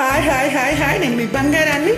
Hi hi hi hi, నేను మీ బంగారాన్ని.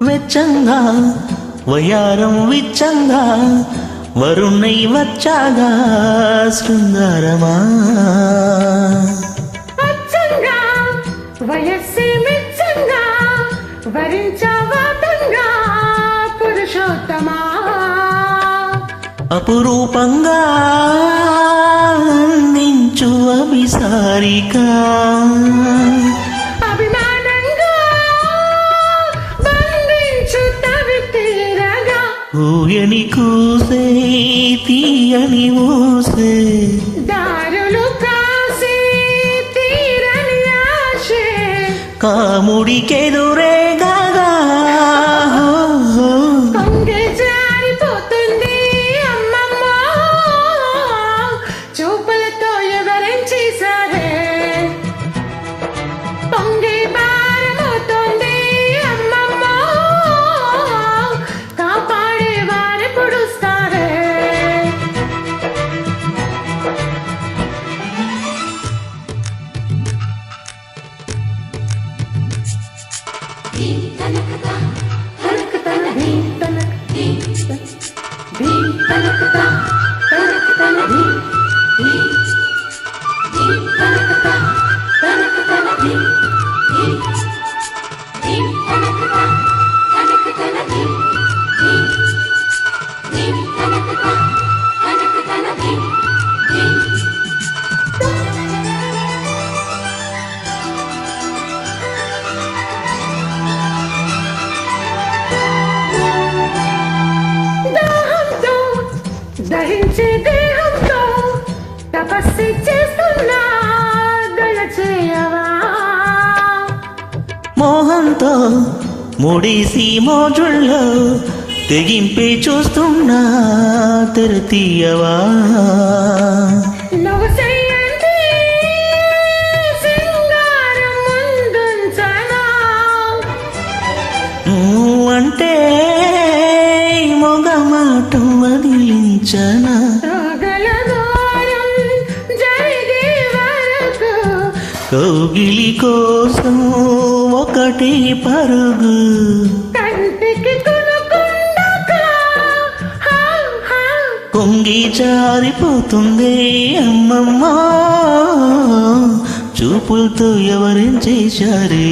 వెచ్చంగా వయారం విచ్చంగా వరుణై వచ్చాగా శృంగారమా అచ్చంగా వయస్సే మెచ్చంగా వరించవాతంగా పురుషోత్తమా అపురూపంగా అందించు అభిసారిక ఊయని కూసే తీయని ఊసే దారులు కాసే తీరని ఆశే కాముడికెదురే గాగా కొంగె జారిపోతుంది అమ్మమ్మ చూపులతో ఎవరేం చేశారే పొంగి భారమవుతోంది అమ్మమ్మ కాపాడే వారు పొడుస్తారే దహించే దేహంతో తపస్సు చేస్తున్నా దయచేయవా మోహంతో ముడిసి మోజుల్లో తెగింపే చూస్తున్నా తెరతీయవా నువ్వు చెయ్యండి సింగారం ముందుంచనా అంటే మొగమాటం వదిలించనా జరిగే వరకు కౌగిలి కోసం ఒకటి పరుగు కంటికి కొంగి జారిపోతుంది అమ్మమ్మ చూపులతో ఎవరేం చేశారే